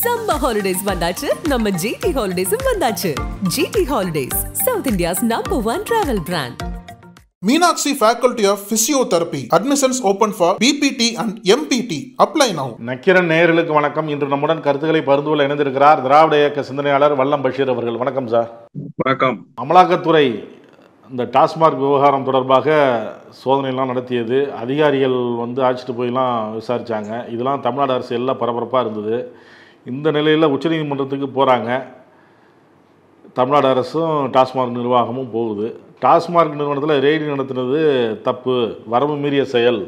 Summer holidays வந்தாச்சு, நம்ம GT Holidays வந்தாச்சு. GT Holidays, South India's #1 travel brand. Meenakshi Faculty of Physiotherapy. Admissions open for BPT and MPT. Apply now. Nakkheeran நேயர்களுக்கு வணக்கம். இன்று நம்முடன் கருத்துக்களை பகிர்ந்துகொள்ள இணைந்திருக்கிறார் திராவிட இயக்க சிந்தனையாளர் வல்லம் பஷீர் அவர்கள். வணக்கம் சார். வணக்கம். அமலாக்கத்துறை இந்த டாஸ்மாக் விவகாரம் தொடர்பாக சோதனைலாம் நடத்தியது, அதிகாரிகள் அழைச்சிட்டு போயெல்லாம் விசாரித்தாங்க. இதெல்லாம் தமிழ்நாடு அரசு எல்லாம் பரபரப்பாக இருந்தது. இந்த நிலையில் உச்சநீதிமன்றத்துக்கு போகிறாங்க. தமிழ்நாடு அரசும் டாஸ்மாக் நிர்வாகமும் போகுது. டாஸ்மாக் நிறுவனத்தில் ரெய்டு நடத்துனது தப்பு, வரம்பு மீறிய செயல்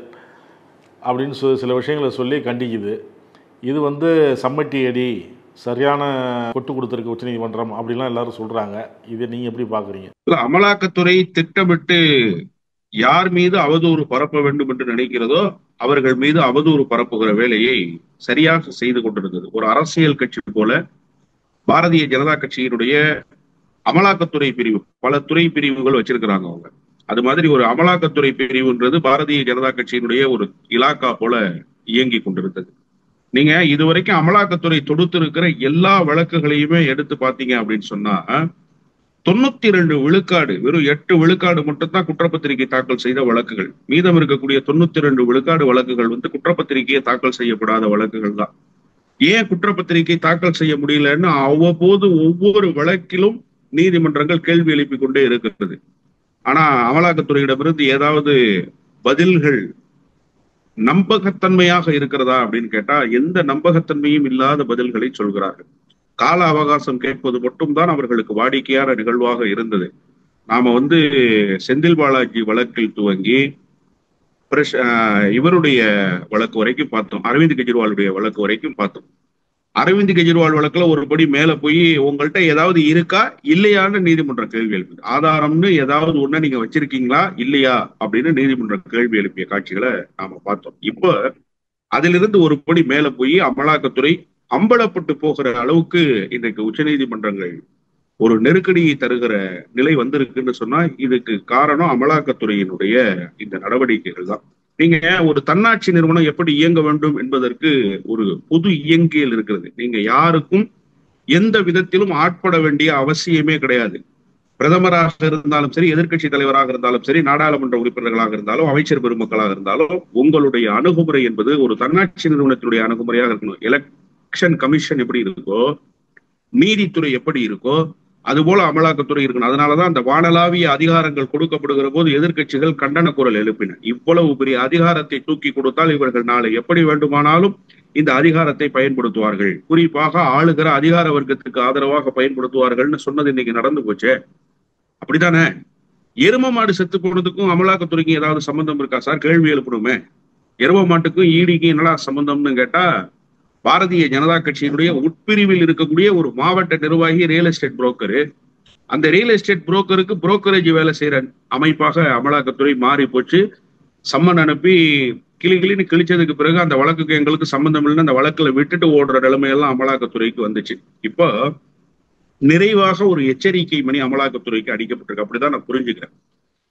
அப்படின்னு சில விஷயங்களை சொல்லி கண்டிக்குது. இது சம்மட்டி அடி, சரியான கொட்டு கொடுத்துருக்கு உச்சநீதிமன்றம் அப்படிலாம் எல்லாரும் சொல்கிறாங்க. இதை நீங்கள் எப்படி பார்க்குறீங்க? அமலாக்கத்துறை திட்டமிட்டு யார் மீது அவதூறு பரப்ப வேண்டும் என்று நினைக்கிறதோ அவர்கள் மீது அவதூறு பரப்புகிற வேலையை சரியாக செய்து கொண்டிருந்தது. ஒரு அரசியல் கட்சி போல பாரதிய ஜனதா கட்சியினுடைய அமலாக்கத்துறை பிரிவு, பல துறை பிரிவுகள் வச்சிருக்கிறாங்க அவங்க. அது மாதிரி ஒரு அமலாக்கத்துறை பிரிவுன்றது பாரதிய ஜனதா கட்சியினுடைய ஒரு இலாக்கா போல இயங்கி கொண்டிருந்தது. நீங்க இதுவரைக்கும் அமலாக்கத்துறை தொடுத்திருக்கிற எல்லா வழக்குகளையுமே எடுத்து பாத்தீங்க அப்படின்னு சொன்னா 92 விழுக்காடு, வெறும் 8 விழுக்காடு மட்டும் தான் குற்றப்பத்திரிகை தாக்கல் செய்த வழக்குகள். மீதம் இருக்கக்கூடிய 92 விழுக்காடு வழக்குகள் குற்றப்பத்திரிகையை தாக்கல் செய்யப்படாத வழக்குகள் தான். ஏன் குற்றப்பத்திரிகை தாக்கல் செய்ய முடியலன்னு அவ்வப்போது ஒவ்வொரு வழக்கிலும் நீதிமன்றங்கள் கேள்வி எழுப்பிக் கொண்டே இருக்கிறது. ஆனா அமலாக்கத்துறையிடமிருந்து ஏதாவது பதில்கள் நம்பகத்தன்மையாக இருக்கிறதா அப்படின்னு கேட்டா எந்த நம்பகத்தன்மையும் இல்லாத பதில்களை சொல்கிறார்கள். கால அவகாசம் கேட்பது மட்டும்தான் அவர்களுக்கு வாடிக்கையான நிகழ்வாக இருந்தது. நாம செந்தில் பாலாஜி வழக்கில் துவங்கி இவருடைய வழக்கு வரைக்கும் பார்த்தோம், அரவிந்த் கெஜ்ரிவாலுடைய வழக்கு வரைக்கும் பார்த்தோம். அரவிந்த் கெஜ்ரிவால் வழக்குல ஒருபடி மேல போய் உங்கள்கிட்ட ஏதாவது இருக்கா இல்லையான்னு நீதிமன்றம் கேள்வி எழுப்பி, ஆதாரம்னு ஏதாவது ஒண்ணு நீங்க வச்சிருக்கீங்களா இல்லையா அப்படின்னு நீதிமன்றம் கேள்வி எழுப்பிய காட்சிகளை நாம பார்த்தோம். இப்ப அதிலிருந்து ஒருபடி மேல போய் அமலாக்கத்துறை அம்பலப்பட்டு போகிற அளவுக்கு இன்றைக்கு உச்சநீதிமன்றங்கள் ஒரு நெருக்கடியை தருகிற நிலை வந்திருக்குன்னு சொன்னா இதுக்கு காரணம் அமலாக்கத்துறையினுடைய இந்த நடவடிக்கைகள் தான். நீங்க ஒரு தன்னாட்சி நிறுவனம் எப்படி இயங்க வேண்டும் என்பதற்கு ஒரு பொது இயங்கியல் இருக்கிறது. நீங்க யாருக்கும் எந்த விதத்திலும் ஆட்பட வேண்டிய அவசியமே கிடையாது. பிரதமராக இருந்தாலும் சரி, எதிர்கட்சி தலைவராக இருந்தாலும் சரி, நாடாளுமன்ற உறுப்பினர்களாக இருந்தாலும், அமைச்சர் பெருமக்களாக இருந்தாலும் உங்களுடைய அணுகுமுறை என்பது ஒரு தன்னாட்சி நிறுவனத்தினுடைய அணுகுமுறையாக இருக்கணும். எலெக்ஷன் கமிஷன் எப்படி இருக்கோ, நீதித்துறை எப்படி இருக்கோ, அதுபோல அமலாக்கத்துறை இருக்கணும். அதனாலதான் அந்த வானளாவிய அதிகாரங்கள் கொடுக்கப்படுகிற போது எதிர்கட்சிகள் கண்டன குரல் எழுப்பின. இவ்வளவு பெரிய அதிகாரத்தை தூக்கி கொடுத்தால் இவர்கள் நாளை எப்படி வேண்டுமானாலும் இந்த அதிகாரத்தை பயன்படுத்துவார்கள், குறிப்பாக ஆளுகிற அதிகார வர்க்கத்துக்கு ஆதரவாக பயன்படுத்துவார்கள்னு சொன்னது இன்னைக்கு நடந்து போச்சே. அப்படித்தானே? எரும மாடு செத்து போனதுக்கும் அமலாக்கத்துறைக்கும் ஏதாவது சம்பந்தம் இருக்கா சார்? கேள்வி எழுப்பணுமே. எரும மாட்டுக்கும் ஈடிக்கும் என்னடா சம்பந்தம்னு கேட்டா, பாரதிய ஜனதா கட்சியினுடைய உட்பிரிவில் இருக்கக்கூடிய ஒரு மாவட்ட நிர்வாகி ரியல் எஸ்டேட் புரோக்கரு, அந்த ரியல் எஸ்டேட் புரோக்கருக்கு புரோக்கரேஜ் வேலை செய்யற அமைப்பாக அமலாக்கத்துறை மாறி போச்சு. சம்மன் அனுப்பி கிளின்னு கிழிச்சதுக்கு பிறகு அந்த வழக்குக்கு எங்களுக்கு சம்பந்தம் இல்லைன்னு அந்த வழக்குல விட்டுட்டு ஓடுற நிலைமையெல்லாம் அமலாக்கத்துறைக்கு வந்துச்சு. இப்போ நிறைவாக ஒரு எச்சரிக்கை மணி அமலாக்கத்துறைக்கு அடிக்கப்பட்டிருக்கு. அப்படிதான் நான் புரிஞ்சுக்கிறேன்.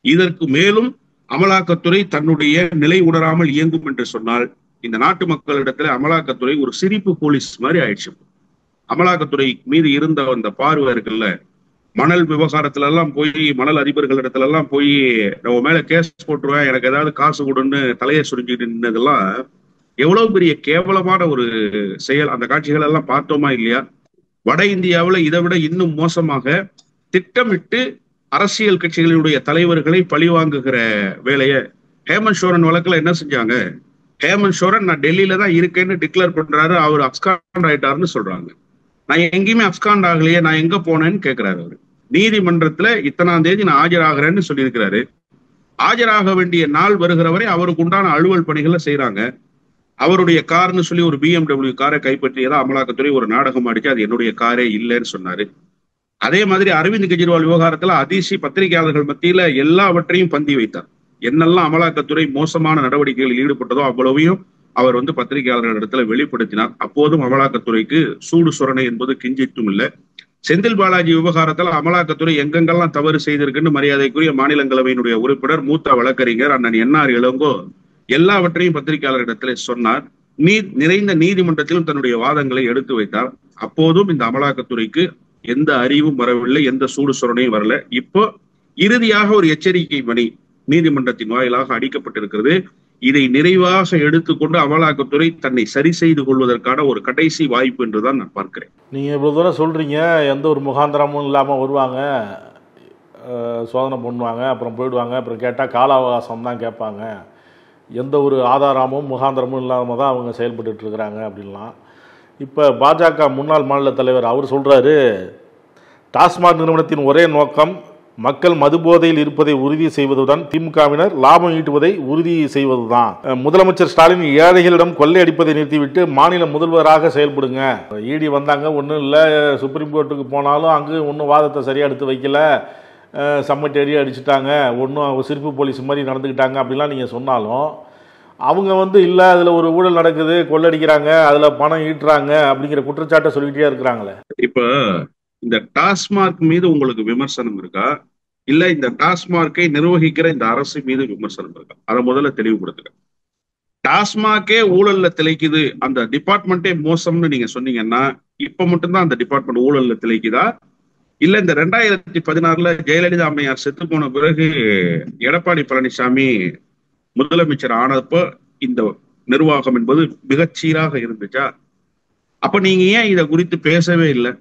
இதற்கு மேலும் அமலாக்கத்துறை தன்னுடைய நிலை உணராமல் இயங்கும் என்று சொன்னால் இந்த நாட்டு மக்களிடத்துல அமலாக்கத்துறை ஒரு சிரிப்பு போலீஸ் மாதிரி ஆயிடுச்சு. அமலாக்கத்துறை மீது இருந்த அந்த பார்வை இருக்குல்ல, மணல் விவகாரத்துல எல்லாம் போய் மணல் அதிபர்களிடத்துல எல்லாம் போய் நம்ம மேல கேஸ் போட்டுருவேன், எனக்கு ஏதாவது காசு கொடுன்னு தலையை சுருங்கிட்டு நின்னதெல்லாம் எவ்வளவு பெரிய கேவலமான ஒரு செயல். அந்த காட்சிகள் எல்லாம் பார்த்தோமா இல்லையா? வட இந்தியாவுல இதை விட இன்னும் மோசமாக திட்டமிட்டு அரசியல் கட்சிகளுடைய தலைவர்களை பழிவாங்குகிற வேலையை ஹேமந்த் சோரன் வழக்குல என்ன செஞ்சாங்க? ஹேமந்த் சோரன் நான் டெல்லியில தான் இருக்கேன்னு டிக்ளேர் பண்றாரு, அவர் அப்ஸ்காண்ட் ஆயிட்டாருன்னு சொல்றாங்க. நான் எங்கேயுமே அப்ஸ்காண்ட் ஆகலையே, நான் எங்க போனேன்னு கேட்கிறாரு. அவரு நீதிமன்றத்துல இத்தனாம் தேதி நான் ஆஜராகிறேன்னு சொல்லியிருக்கிறாரு. ஆஜராக வேண்டிய நாள் வருகிற வரை அவருக்கு உண்டான அலுவல் பணிகளை செய்யறாங்க. அவருடைய கார்னு சொல்லி ஒரு BMW காரை கைப்பற்றியதா அமலாக்கத்துறை ஒரு நாடகம் அடிச்சு அது என்னுடைய காரே இல்லைன்னு சொன்னாரு. அதே மாதிரி அரவிந்த் கெஜ்ரிவால் விவகாரத்துல அதிர்ச்சி பத்திரிகையாளர்கள் மத்தியில எல்லாவற்றையும் பந்தி வைத்தார். என்னெல்லாம் அமலாக்கத்துறை மோசமான நடவடிக்கைகளில் ஈடுபட்டதோ அவ்வளவையும் அவர் பத்திரிகையாளர்கள் இடத்துல வெளிப்படுத்தினார். அப்போதும் அமலாக்கத்துறைக்கு சூடு சுரணை என்பது கிஞ்சிட்டும் இல்லை. செந்தில் பாலாஜி விவகாரத்தில் அமலாக்கத்துறை எங்கெங்கெல்லாம் தவறு செய்திருக்குன்னு மரியாதைக்குரிய மாநிலங்களவையினுடைய உறுப்பினர் மூத்த வழக்கறிஞர் அண்ணன் NR இளங்கோ எல்லாவற்றையும் பத்திரிகையாளர்களிடத்துல சொன்னார். நிறைந்த நீதிமன்றத்திலும் தன்னுடைய வாதங்களை எடுத்து வைத்தார். அப்போதும் இந்த அமலாக்கத்துறைக்கு எந்த அறிவும் வரவில்லை, எந்த சூடு சொரணையும் வரல. இப்போ இறுதியாக ஒரு எச்சரிக்கை மணி நீதிமன்றத்தின் வாயிலாக அடிக்கப்பட்டிருக்கிறது. இதை நிறைவாக எடுத்துக்கொண்டு அமலாக்கத்துறை தன்னை சரி செய்து கொள்வதற்கான ஒரு கடைசி வாய்ப்பு என்றுதான் நான் பார்க்கிறேன். நீங்க இவ்வளவு தூரம் சொல்றீங்க, எந்த ஒரு முகாந்திரமும் இல்லாம வருவாங்க, சோதனை பண்ணுவாங்க, அப்புறம் போயிடுவாங்க, அப்புறம் கேட்டால் கால அவகாசம் தான் கேட்பாங்க, எந்த ஒரு ஆதாரமும் முகாந்திரமும் இல்லாமல் தான் அவங்க செயல்பட்டு இருக்கிறாங்க அப்படின்லாம். இப்போ பாஜக முன்னாள் மாநில தலைவர் அவர் சொல்கிறாரு, டாஸ்மாக் நிறுவனத்தின் ஒரே நோக்கம் மக்கள் மதுபோதையில் இருப்பதை உறுதி செய்வதுடன் திமுகவினர் லாபம் ஈட்டுவதை உறுதி செய்வதுதான். முதலமைச்சர் ஸ்டாலின் ஏழைகளிடம் கொள்ளையடிப்பதை நிறுத்திவிட்டு மாநில முதல்வராக செயல்படுங்க. இடி வந்தாங்க, ஒன்றும் இல்லை, சுப்ரீம் கோர்ட்டுக்கு போனாலும் அங்கே ஒன்றும் வாதத்தை சரியாக எடுத்து வைக்கல, சம்மட்டி அடி அடிச்சுட்டாங்க, ஒன்றும் சிரிப்பு போலீஸ் மாதிரி நடந்துக்கிட்டாங்க அப்படிலாம் நீங்கள் சொன்னாலும் அவங்க இல்லை, அதில் ஒரு ஊழல் நடக்குது, கொள்ளடிக்கிறாங்க, அதில் பணம் ஈட்டுறாங்க அப்படிங்கிற குற்றச்சாட்டை சொல்லிக்கிட்டே இருக்கிறாங்களே. இப்போ இந்த டாஸ்மாக் மீது உங்களுக்கு விமர்சனம் இருக்கா, இல்ல இந்த டாஸ்மார்க்கை நிர்வகிக்கிற இந்த அரசு மீது விமர்சனம் இருக்கா? அதை முதல்ல தெளிவுபடுத்துங்க. டாஸ்மாகே ஊழல்ல திளைக்குது, அந்த டிபார்ட்மெண்ட்டே மோசம்னு நீங்க சொன்னீங்கன்னா இப்ப மட்டும்தான் அந்த டிபார்ட்மெண்ட் ஊழல்ல திளைக்குதா, இல்ல இந்த 2016 ஜெயலலிதா அம்மையார் செத்து போன பிறகு எடப்பாடி பழனிசாமி முதலமைச்சர் ஆனப்போ இந்த நிர்வாகம் என்பது மிகச்சீராக இருந்துச்சா? அப்ப நீங்க ஏன் இதை குறித்து பேசவே இல்லை?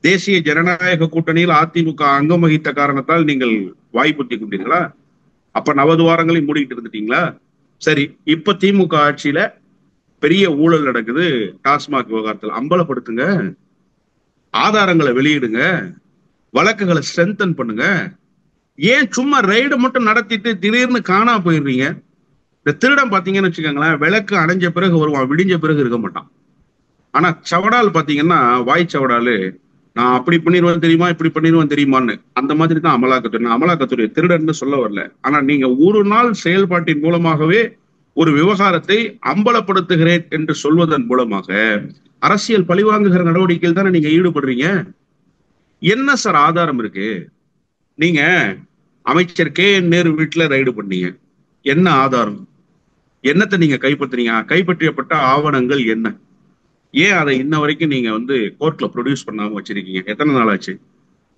தேசிய ஜனநாயக கூட்டணியில் அதிமுக அங்கம் வகித்த காரணத்தால் நீங்கள் வாய்ப்புத்தி கொண்டீங்களா? அப்ப நவதுவாரங்களை மூடிட்டு இருந்துட்டீங்களா? சரி, இப்ப திமுக ஆட்சியில பெரிய ஊழல் நடக்குது, டாஸ்மாக் விவகாரத்தில் அம்பலப்படுத்துங்க, ஆதாரங்களை வெளியிடுங்க, வழக்குகளை ஸ்ட்ரென்தன் பண்ணுங்க. ஏன் சும்மா ரைடு மட்டும் நடத்திட்டு திடீர்னு காணா போயிடுறீங்க? இந்த திருடம் பாத்தீங்கன்னு வச்சுக்கோங்களேன், விளக்கு அடைஞ்ச பிறகு வருவான், விடிஞ்ச பிறகு இருக்க மாட்டான். ஆனா சவடால் பாத்தீங்கன்னா, வாய் சவடாலு, நான் அப்படி பண்ணிடுவேன் தெரியுமா, இப்படி பண்ணிடுவேன் தெரியுமான்னு, அந்த மாதிரி தான் அமலாக்கத்துறை. அமலாக்கத்துறை திருடன்னு சொல்ல வரல, ஆனா நீங்க ஒரு நாள் செயல்பாட்டின் மூலமாகவே ஒரு விவகாரத்தை அம்பலப்படுத்துகிறேன் என்று சொல்வதன் மூலமாக அரசியல் பழிவாங்குகிற நடவடிக்கையில் தானே நீங்க ஈடுபடுறீங்க. என்ன சார் ஆதாரம் இருக்கு? நீங்க அமைச்சர் KN நேரு வீட்டுல ரைடு பண்ணீங்க, என்ன ஆதாரம்? என்னத்தை நீங்க கைப்பற்றுறீங்க? கைப்பற்றப்பட்ட ஆவணங்கள் என்ன? ஏன் அதை இன்ன வரைக்கும் நீங்க கோர்ட்ல ப்ரொடியூஸ் பண்ணாம வச்சிருக்கீங்க? எத்தனை நாள் ஆச்சு?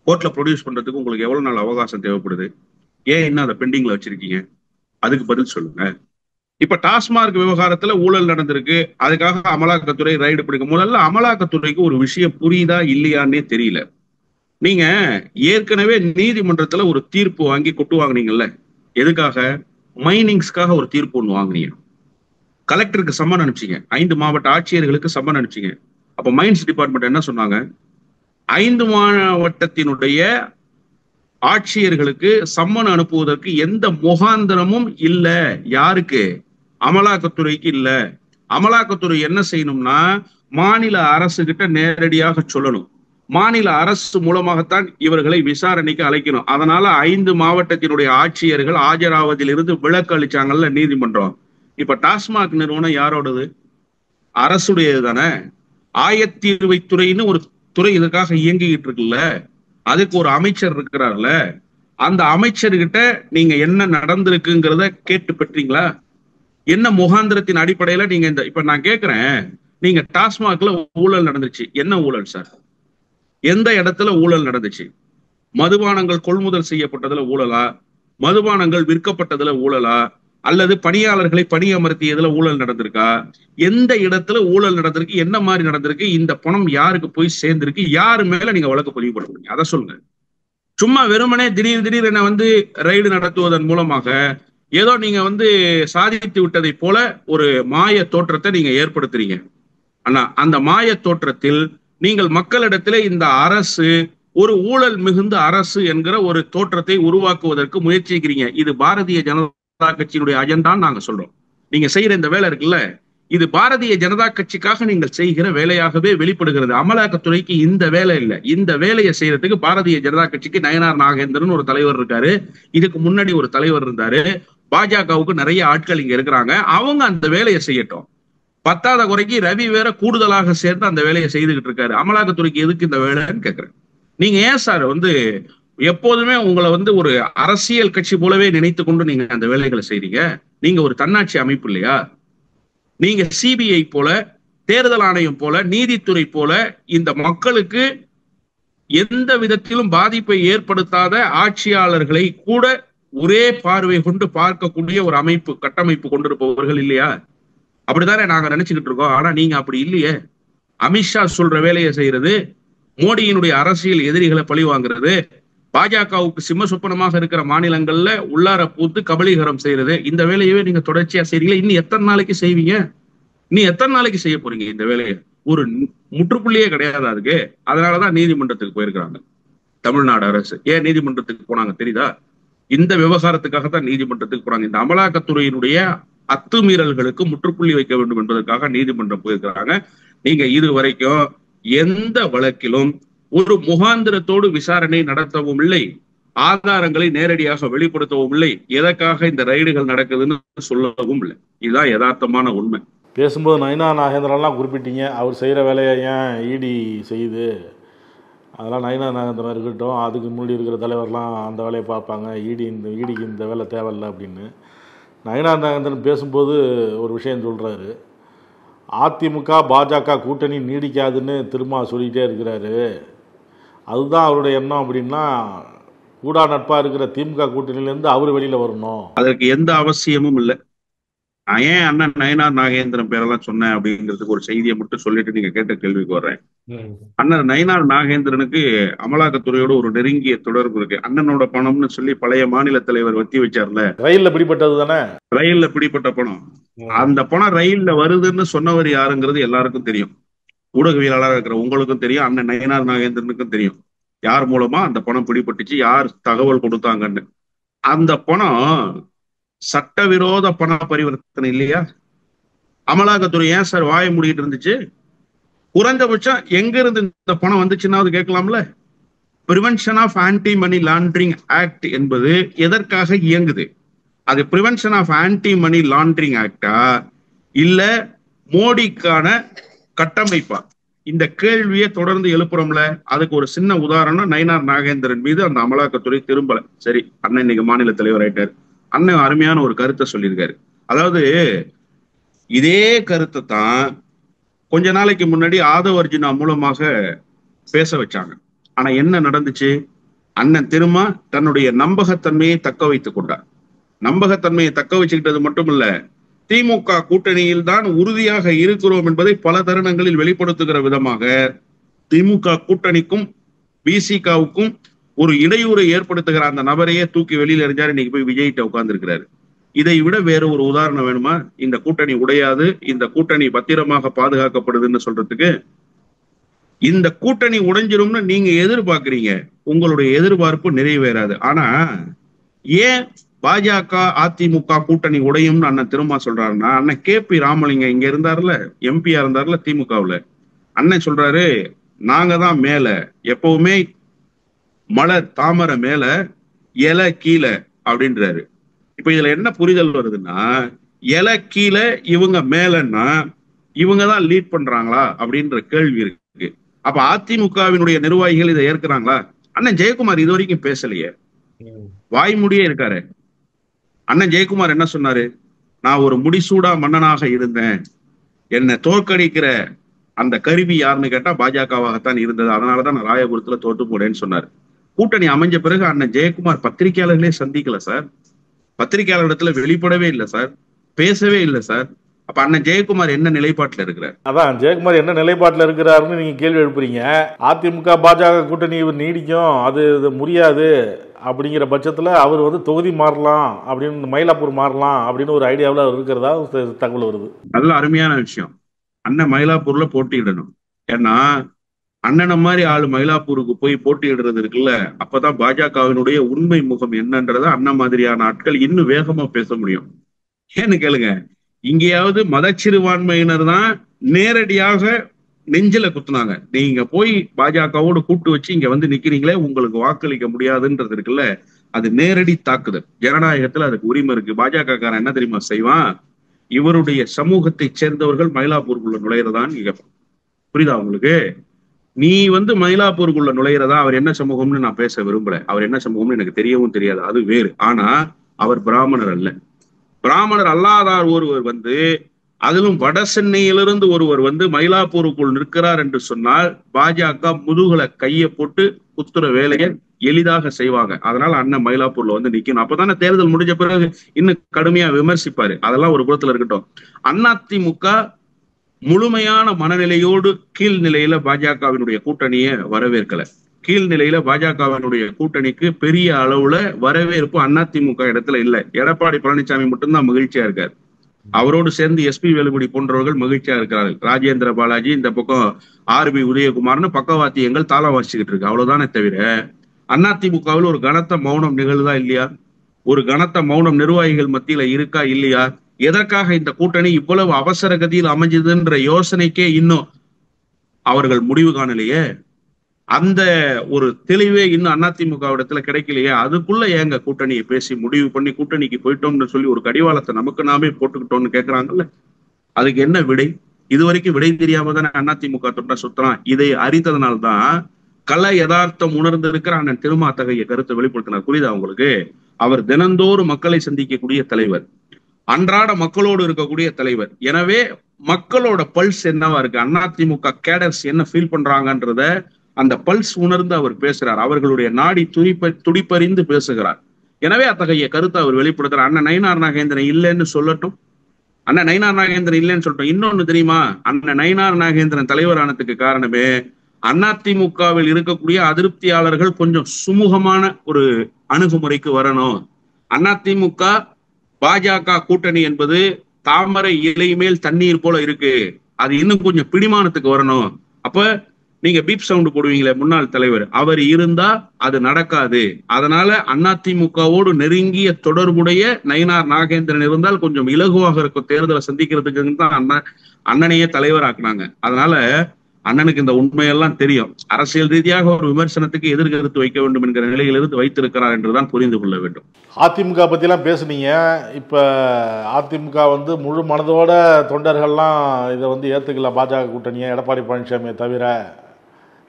கோர்ட்ல ப்ரொடியூஸ் பண்றதுக்கு உங்களுக்கு எவ்வளவு நாள் அவகாசம் தேவைப்படுது? ஏன் இன்னும் அதை பெண்டிங்ல வச்சிருக்கீங்க? அதுக்கு பதில் சொல்லுங்க. இப்ப டாஸ்மாக் விவகாரத்துல ஊழல் நடந்திருக்கு, அதுக்காக அமலாக்கத்துறை ரைடு பிடிக்கும். முதல்ல அமலாக்கத்துறைக்கு ஒரு விஷயம் புரியுதா இல்லையான்னே தெரியல. நீங்க ஏற்கனவே நீதிமன்றத்துல ஒரு தீர்ப்பு வாங்கி கொட்டு வாங்கினீங்கல்ல, எதுக்காக? மைனிங்ஸ்க்காக ஒரு தீர்ப்பு ஒன்று வாங்கினீங்க. கலெக்டருக்கு சம்மன் அனுப்பிச்சிங்க, 5 மாவட்ட ஆட்சியர்களுக்கு சம்மன் அனுப்பிச்சிங்க. அப்ப மைன்ஸ் டிபார்ட்மெண்ட் என்ன சொன்னாங்க? 5 மாவட்டத்தினுடைய ஆட்சியர்களுக்கு சம்மன் அனுப்புவதற்கு எந்த முகாந்திரமும் இல்ல. யாருக்கு? அமலாக்கத்துறைக்கு இல்ல. அமலாக்கத்துறை என்ன செய்யணும்னா, மாநில அரசு கிட்ட நேரடியாக சொல்லணும். மாநில அரசு மூலமாகத்தான் இவர்களை விசாரணைக்கு அழைக்கணும். அதனால 5 மாவட்டத்தினுடைய ஆட்சியர்கள் ஆஜராவதில் இருந்து விலக்கு அளிச்சாங்கல்ல நீதிமன்றம். இப்ப டாஸ்மாக் நிறுவனம் யாரோடது? அரசுடையது தானே. ஆயத்தீர்வைத்துறைன்னு ஒரு துறை இதுக்காக இயங்கிக்கிட்டு இருக்குல்ல, அதுக்கு ஒரு அமைச்சர் இருக்கிறார்ல, அந்த அமைச்சர்கிட்ட நீங்க என்ன நடந்திருக்குங்கிறத கேட்டு பெற்றீங்களா? என்ன முகாந்திரத்தின் அடிப்படையில நீங்க இப்ப நான் கேட்கிறேன், நீங்க டாஸ்மாக்ல ஊழல் நடந்துச்சு, என்ன ஊழல் சார்? எந்த இடத்துல ஊழல் நடந்துச்சு? மதுபானங்கள் கொள்முதல் செய்யப்பட்டதுல ஊழலா? மதுபானங்கள் விற்கப்பட்டதுல ஊழலா? அல்லது பணியாளர்களை பணியமர்த்தியதுல ஊழல் நடந்திருக்கா? எந்த இடத்துல ஊழல் நடந்திருக்கு? என்ன மாதிரி நடந்திருக்கு? இந்த பணம் யாருக்கு போய் சேர்ந்திருக்கு? யாரு மேல நீங்க வழக்கு பதிவு பண்ண முடியும்? அதை சொல்லுங்க. சும்மா வெறுமனே திடீர் என்ன ரைடு நடத்துவதன் மூலமாக ஏதோ நீங்க சாதித்து விட்டதை போல ஒரு மாய தோற்றத்தை நீங்க ஏற்படுத்துறீங்க. ஆனா அந்த மாய தோற்றத்தில் நீங்கள் மக்களிடத்திலே இந்த அரசு ஒரு ஊழல் மிகுந்த அரசு என்கிற ஒரு தோற்றத்தை உருவாக்குவதற்கு முயற்சிக்கிறீங்க. இது பாரதிய ஜனதா கட்சியினுடைய அஜெண்டான்னு நாங்க சொல்றோம். நீங்க செய்யற இந்த வேலை இருக்குல்ல, இது பாரதிய ஜனதா கட்சிக்காக நீங்கள் செய்கிற வேலையாகவே வெளிப்படுகிறது. அமலாக்கத்துறைக்கு இந்த வேலை இல்லை. இந்த வேலையை செய்யறதுக்கு பாரதிய ஜனதா கட்சிக்கு நயனார் நாகேந்திரன் ஒரு தலைவர் இருக்காரு, இதுக்கு முன்னாடி ஒரு தலைவர் இருந்தாரு, பாஜகவுக்கு நிறைய ஆட்கள் இங்க இருக்கிறாங்க. அவங்க அந்த வேலையை செய்யட்டும். பத்தாத குறைக்கு ரவி வேற கூடுதலாக சேர்ந்து அந்த வேலையை செய்துகிட்டு இருக்காரு. அமலாக்கத்துறைக்கு எதுக்கு இந்த வேலைன்னு கேட்கிறேன். நீங்க ஏன் சார் எப்போதுமே உங்களை ஒரு அரசியல் கட்சி போலவே நினைத்து கொண்டு நீங்க அந்த வேலைகளை செய்றீங்க? நீங்க ஒரு தன்னாட்சி அமைப்பு இல்லையா? நீங்க சிபிஐ போல, தேர்தல் ஆணையம் போல, நீதித்துறை போல இந்த மக்களுக்கு எந்த விதத்திலும் பாதிப்பை ஏற்படுத்தாத ஆட்சியாளர்களை கூட ஒரே பார்வை கொண்டு பார்க்கக்கூடிய ஒரு அமைப்பு, கட்டமைப்பு கொண்டிருப்பவர்கள் இல்லையா? அப்படித்தானே நாங்க நினைச்சுக்கிட்டு இருக்கோம். ஆனா நீங்க அப்படி இல்லையே. அமித்ஷா சொல்ற வேலையை செய்யறது, மோடியினுடைய அரசியல் எதிரிகளை பழி வாங்குறது, பாஜகவுக்கு சிம்ம சொப்பனமாக இருக்கிற மாநிலங்கள்ல உள்ளார பூத்து கபலீகரம் செய்யறது, இந்த வேலையவே நீங்க தொடர்ச்சியா செய்றீங்களா? இன்னும் எத்தனை நாளைக்கு செய்வீங்க? இன்னும் எத்தனை நாளைக்கு செய்ய போறீங்க இந்த வேலையை? ஒரு முற்றுப்புள்ளியே கிடையாது அதுக்கு. அதனாலதான் நீதிமன்றத்துக்கு போயிருக்கிறாங்க தமிழ்நாடு அரசு. ஏன் நீதிமன்றத்துக்கு போனாங்க தெரியுதா? இந்த விவகாரத்துக்காகத்தான் நீதிமன்றத்துக்கு போனாங்க. இந்த அமலாக்கத்துறையினுடைய அத்துமீறல்களுக்கு முற்றுப்புள்ளி வைக்க வேண்டும் என்பதற்காக நீதிமன்றம் போயிருக்கிறாங்க. நீங்க இது வரைக்கும் எந்த வழக்கிலும் ஒரு முகாந்திரத்தோடு விசாரணை நடத்தவும் இல்லை, ஆதாரங்களை நேரடியாக வெளிப்படுத்தவும் இல்லை, எதற்காக இந்த ரைடுகள் நடக்குதுன்னு சொல்லவும் இல்லை. இதுதான் யதார்த்தமான உண்மை. பேசும்போது நயினா நாகேந்திரன்லாம் குறிப்பிட்டீங்க. அவர் செய்கிற வேலையை ஏன் இடி செய்யுது, அதெல்லாம் நயினா நாகேந்திரன் இருக்கட்டும், அதுக்கு முன்னாடி இருக்கிற தலைவர்லாம் அந்த வேலையை பார்ப்பாங்க, இடிக்கு இந்த வேலை தேவையில்லை அப்படின்னு நயினா நாகேந்திரன் பேசும்போது ஒரு விஷயம் சொல்கிறாரு. அதிமுக பாஜக கூட்டணி நீடிக்காதுன்னு திரும்ப சொல்லிகிட்டே இருக்கிறாரு. அதுதான் அவருடைய எண்ணம். அப்படின்னா கூடா நட்பாக இருக்கிற திமுக கூட்டணியிலேருந்து அவர் வெளியில் வரணும். அதற்கு எந்த அவசியமும் இல்லை. ஏன் அண்ணன் நயினார் நாகேந்திரன் பேரெல்லாம் சொன்னேன் அப்படிங்கிறதுக்கு ஒரு செய்தியை மட்டும் சொல்லிட்டு நீங்க கேட்ட கேள்விக்கு வர்றேன். அண்ணன் நயினார் நாகேந்திரனுக்கு அமலாக்கத்துறையோட ஒரு நெருங்கிய தொடர்பு இருக்கு. அண்ணனோட பணம்னு சொல்லி பழைய மாநில தலைவர் வத்தி வச்சார்ல, ரயில்ல பிடிப்பட்டது தானே, ரயில்ல பிடிப்பட்ட பணம். அந்த பணம் ரயில்ல வருதுன்னு சொன்னவர் யாருங்கிறது எல்லாருக்கும் தெரியும். ஊடகவியலாளராக இருக்கிற உங்களுக்கும் தெரியும், அண்ணன் நயினார் நாகேந்திரனுக்கும் தெரியும் யார் மூலமா அந்த பணம் பிடிபட்டுச்சு, யார் தகவல் கொடுத்தாங்கன்னு. அந்த பணம் சட்டவிரோத பண பரிவர்த்தனை இல்லையா? அமலாக்கத்துறை ஏன் சார் வாய மூடிட்டு இருந்துச்சு? குறைந்தபட்சம் எங்க இருந்து இந்த பணம் வந்துச்சுன்னாவது கேட்கலாம்ல. Prevention of anti money laundering act என்பது எதற்காக இயங்குது? அது prevention of anti money laundering ஆக்டா இல்ல மோடிக்கான கட்டமைப்பா? இந்த கேள்வியை தொடர்ந்து எழுப்புறோம்ல. அதுக்கு ஒரு சின்ன உதாரணம், நயினார் நாகேந்திரன் மீது அந்த அமலாக்கத்துறை திரும்பல. சரி, அண்ணன் இன்னைக்கு மாநில தலைவர் ஆயிட்டாரு. அண்ணன் அருமையான ஒரு கருத்தை சொல்லியிருக்காரு. அதாவது இதே கருத்தை தான் கொஞ்ச நாளைக்கு முன்னாடி ஆதவ அர்ஜுனா மூலமாக பேச வச்சாங்க. ஆனா என்ன நடந்துச்சு? அண்ணன் திரும்ப தன்னுடைய நம்பகத்தன்மையை தக்க வைத்துக் கொண்டார். நம்பகத்தன்மையை தக்க வச்சுக்கிட்டது மட்டும் இல்ல, திமுக கூட்டணியில் தான் உறுதியாக இருக்கிறோம் என்பதை பல தருணங்களில் வெளிப்படுத்துகிற விதமாக திமுக கூட்டணிக்கும் பிசிகாவுக்கும் ஒரு இடையூறை ஏற்படுத்துகிற அந்த நபரையே தூக்கி வெளியில எறிஞ்சாரு. இன்னைக்கு போய் விஜய்கிட்ட உட்கார்ந்து இருக்கிறாரு. இதை விட வேற ஒரு உதாரணம் வேணுமா? இந்த கூட்டணி உடையாது, இந்த கூட்டணி பத்திரமாக பாதுகாக்கப்படுதுன்னு சொல்றதுக்கு. இந்த கூட்டணி உடைஞ்சிரும்னு நீங்க எதிர்பார்க்கிறீங்க, உங்களுடைய எதிர்பார்ப்பு நிறைவேறாது. ஆனா ஏன் பாஜக அதிமுக கூட்டணி உடையும்னு அண்ணன் திரும்ப சொல்றாருன்னா, அண்ணன் KP ராமலிங்கம் இங்க இருந்தாருல, எம்பியா இருந்தாருல திமுகவுல, அண்ணன் சொல்றாரு நாங்க தான் மேல, எப்பவுமே மலர் தாமரை மேல இலை கீழே அப்படின்றாரு. இப்ப இதுல என்ன புரிதல் வருதுன்னா, இலை கீழே இவங்க மேலன்னா இவங்க தான் லீட் பண்றாங்களா அப்படின்ற கேள்வி இருக்கு. அப்ப அதிமுகவினுடைய நிர்வாகிகள் இதை ஏற்கிறாங்களா? அண்ணன் ஜெயக்குமார் இது வரைக்கும் பேசலையே, வாய்மூடியே இருக்காரு. அண்ணன் ஜெயக்குமார் என்ன சொன்னாரு? நான் ஒரு முடிசூடா மன்னனாக இருந்தேன், என்னை தோற்கடிக்கிற அந்த கருவி யாருன்னு கேட்டா பாஜகவாகத்தான் இருந்தது, அதனாலதான் நான் ராயபுரத்துல தோற்று போனேன்னு சொன்னாரு. கூட்டணி அமைஞ்ச பிறகு அண்ணன் ஜெயக்குமார் பத்திரிகையாளர்களே சந்திக்கல சார், பத்திரிகையாளரிடத்துல வெளிப்படவே இல்லை சார், பேசவே இல்லை சார். அப்ப அண்ணன் ஜெயக்குமார் என்ன நிலைப்பாட்டுல இருக்கிறார்? அதான் ஜெயக்குமார் என்ன நிலைப்பாட்டுல இருக்கிறாருன்னு நீங்க கேள்வி எழுப்புறீங்க. அதிமுக பாஜக கூட்டணி நீடிக்கும், அது முடியாது அப்படிங்கிற பட்சத்துல அவர் தொகுதி மாறலாம் அப்படின்னு, மயிலாப்பூர் மாறலாம் அப்படின்னு ஒரு ஐடியாவில் அவர் இருக்கிறதா தகவல் வருது. நல்ல அருமையான விஷயம். அண்ணன் மயிலாப்பூர்ல போட்டியிடணும். ஏன்னா அண்ணனை மாதிரி ஆளு மயிலாப்பூருக்கு போய் போட்டியிடுறது இருக்குல்ல, அப்பதான் பாஜகவினுடைய உண்மை முகம் என்னன்றத அண்ணன் மாதிரியான ஆட்கள் இன்னும் வேகமா பேச முடியும். ஏன்னு கேளுங்க, இங்கேயாவது மதச்சிறுபான்மையினர் தான் நேரடியாக நெஞ்சில குத்துனாங்க. நீங்க போய் பாஜகவோடு கூட்டு வச்சு இங்க நிக்கிறீங்களே, உங்களுக்கு வாக்களிக்க முடியாதுன்றது இருக்குல்ல, அது நேரடி தாக்குதல். ஜனநாயகத்துல அதுக்கு உரிமை இருக்கு. பாஜக காரன் என்ன தெரியுமா செய்வான்? இவருடைய சமூகத்தை சேர்ந்தவர்கள் மயிலாப்பூருக்குள்ள நுழையிறதான்னு கேட்பான். புரியுதா உங்களுக்கு? நீ மயிலாப்பூருக்குள்ள நுழையிறதா, அவர் என்ன சமூகம்னு நான் பேச விரும்பல, அவர் என்ன சமூகம்னு எனக்கு தெரியவும் தெரியாது, அது வேறு. ஆனா அவர் பிராமணர் அல்ல. பிராமணர் அல்லாதார் ஒருவர் அதிலும் வட சென்னையிலிருந்து ஒருவர் வந்து மயிலாப்பூருக்குள் நிற்கிறார் என்று சொன்னால் பாஜக முதுகுல கையை போட்டு குத்துற வேலையை எளிதாக செய்வாங்க. அதனால அண்ணன் மயிலாப்பூர்ல வந்து நிக்கணும். அப்பதானே தேர்தல் முடிஞ்ச பிறகு இன்னும் கடுமையா விமர்சிப்பாரு. அதெல்லாம் ஒரு புறத்துல இருக்கட்டும். அதிமுக முழுமையான மனநிலையோடு கீழ்நிலையில பாஜகவினுடைய கூட்டணியை வரவேற்கல. கீழ்நிலையில பாஜகவினுடைய கூட்டணிக்கு பெரிய அளவுல வரவேற்பு அதிமுக இடத்துல இல்ல. எடப்பாடி பழனிசாமி மட்டும்தான் மகிழ்ச்சியா இருக்காரு. அவரோடு சேர்ந்து எஸ்பி வேலுமணி போன்றவர்கள் மகிழ்ச்சியா இருக்கிறார்கள். ராஜேந்திர பாலாஜி இந்த பக்கம் ஆர்பி உதயகுமார்னு பக்கவாத்தியங்கள் தாளம் வாசிச்சுக்கிட்டு இருக்கு. அவ்வளவுதானே தவிர அதிமுகவில் ஒரு கனத்த மௌனம் நிகழ்தா இல்லையா? ஒரு கனத்த மௌனம் நிர்வாகிகள் மத்தியில இருக்கா இல்லையா? எதற்காக இந்த கூட்டணி இவ்வளவு அவசர கதியில் அமைஞ்சதுன்ற யோசனைக்கே இன்னும் அவர்கள் முடிவு காணலையே. அந்த ஒரு தெளிவே இன்னும் அதிமுக இடத்துல கிடைக்கலையே. அதுக்குள்ள ஏங்க கூட்டணியை பேசி முடிவு பண்ணி கூட்டணிக்கு போயிட்டோம்னு சொல்லி ஒரு கடிவாளத்தை நமக்கு நாமே போட்டுக்கிட்டோம்னு கேட்கறாங்கல்ல. அதுக்கு என்ன விடை? இது வரைக்கும் விடை தெரியாம தானே அதிமுக தொண்டை சுத்தலாம். இதை அறிந்ததுனால்தான் கல யதார்த்தம் உணர்ந்திருக்கிற அண்ணன் திருமா அத்தகைய கருத்தை வெளிப்படுத்தினார். புரியுதா உங்களுக்கு? அவர் தினந்தோறும் மக்களை சந்திக்கக்கூடிய தலைவர், அன்றாட மக்களோடு இருக்கக்கூடிய தலைவர். எனவே மக்களோட பல்ஸ் என்னவா இருக்கு, அதிமுக கேடர்ஸ் என்ன ஃபீல் பண்றாங்கன்றத அந்த பல்ஸ் உணர்ந்து அவர் பேசுறார். அவர்களுடைய நாடி துடிப்பறிந்து பேசுகிறார். எனவே அத்தகைய கருத்தை அவர் வெளிப்படுத்துறார். அண்ணன் நயினார் நாகேந்திரன் இல்லைன்னு சொல்லட்டும். அண்ணன் நயினார் நாகேந்திரன் இல்லைன்னு சொல்லட்டும். இன்னொன்னு தெரியுமா? அண்ணன் நயினார் நாகேந்திரன் தலைவரானதுக்கு காரணமே அதிமுகவில் இருக்கக்கூடிய அதிருப்தியாளர்கள் கொஞ்சம் சுமூகமான ஒரு அணுகுமுறைக்கு வரணும். அதிமுக பாஜக கூட்டணி என்பது தாமரை இலை மேல் தண்ணீர் போல இருக்கு. அது இன்னும் கொஞ்சம் பிடிமானத்துக்கு வரணும். அப்ப நீங்க பீப் சவுண்ட் போடுவீங்களே முன்னாள் தலைவர், அவர் இருந்தா அது நடக்காது. அதனால அதிமுகவோடு நெருங்கிய தொடர்புடைய நயினார் நாகேந்திரன் இருந்தால் கொஞ்சம் இலகுவாக இருக்கும் தேர்தலை சந்திக்கிறதுக்கு தான் அண்ணனையே தலைவராக்குனாங்க. அதனால அண்ணனுக்கு இந்த உண்மையெல்லாம் தெரியும். அரசியல் ரீதியாக ஒரு விமர்சனத்துக்கு எதிர்கருத்து வைக்க வேண்டும் என்கிற நிலையிலிருந்து வைத்திருக்கிறார் என்றுதான் புரிந்து கொள்ள வேண்டும். அதிமுக பற்றிலாம் பேசுனீங்க. இப்போ அதிமுக வந்து முழு மனதோட தொண்டர்கள்லாம் இதை வந்து ஏற்றுக்கல பாஜக கூட்டணியை, எடப்பாடி பழனிசாமியை தவிர.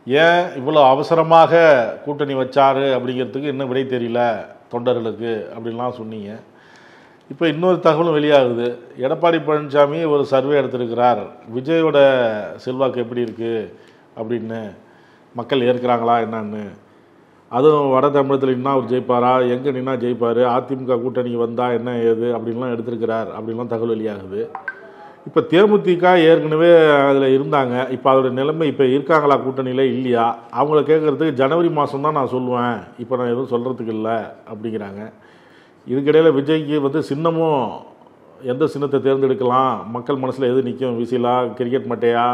ஏன் இவ்வளோ அவசரமாக கூட்டணி வச்சாரு அப்படிங்கிறதுக்கு இன்னும் விடை தெரியல தொண்டர்களுக்கு அப்படின்லாம் சொன்னீங்க. இப்போ இன்னொரு தகவலும் வெளியாகுது. எடப்பாடி பழனிசாமி ஒரு சர்வே எடுத்திருக்கிறார், விஜயோட செல்வாக்கு எப்படி இருக்குது அப்படின்னு, மக்கள் ஏற்கிறாங்களா என்னன்னு. அதுவும் வட தமிழகத்தில் நின்னா அவர் ஜெயிப்பாரா, எங்கே நின்னா ஜெயிப்பார், அதிமுக கூட்டணிக்கு வந்தால் என்ன ஏது அப்படின்லாம் எடுத்திருக்கிறார் அப்படின்லாம் தகவல் வெளியாகுது. இப்போ தேமுதிக ஏற்கனவே அதில் இருந்தாங்க. இப்போ அதோட நிலைமை இப்போ இருக்காங்களா கூட்டணியில் இல்லையா? அவங்கள கேட்குறதுக்கு ஜனவரி மாதம் தான் நான் சொல்லுவேன், இப்போ நான் எதுவும் சொல்கிறதுக்கு இல்லை அப்படிங்கிறாங்க. இதுக்கிடையில் விஜய்க்கு வந்து சின்னமும் எந்த சின்னத்தை தேர்ந்தெடுக்கலாம், மக்கள் மனசில் எது நிற்கும், விசிலா கிரிக்கெட் மட்டையா,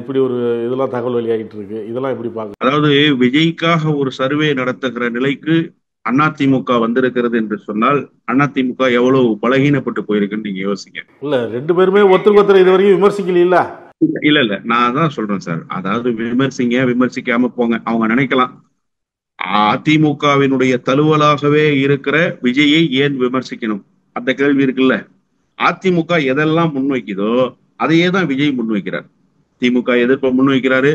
இப்படி ஒரு இதெல்லாம் தகவல் வெளியாகிட்டு இருக்கு. இதெல்லாம் எப்படி பார்க்க? அதாவது விஜய்க்காக ஒரு சர்வே நடத்துகிற நிலைக்கு அதிமுக வந்திருக்கிறது என்று சொன்னால் அதிமுக எவ்வளவு பலகீனப்பட்டு போயிருக்குன்னு நீங்க யோசிங்க. இல்ல, ரெண்டு பேருமே ஒருத்தருக்கு ஒருத்தர் இது வரைக்கும் விமர்சிக்கல. இல்ல நான் தான் சொல்றேன் சார். அதாவது விமர்சிக்காம போங்க. அவங்க நினைக்கலாம் அதிமுகவினுடைய தழுவலாகவே இருக்கிற விஜயை ஏன் விமர்சிக்கணும், அந்த கேள்வி இருக்குல்ல. அதிமுக எதெல்லாம் முன்வைக்குதோ அதையே தான் விஜய் முன்வைக்கிறார். திமுக எதிர்ப்பை முன்வைக்கிறாரு.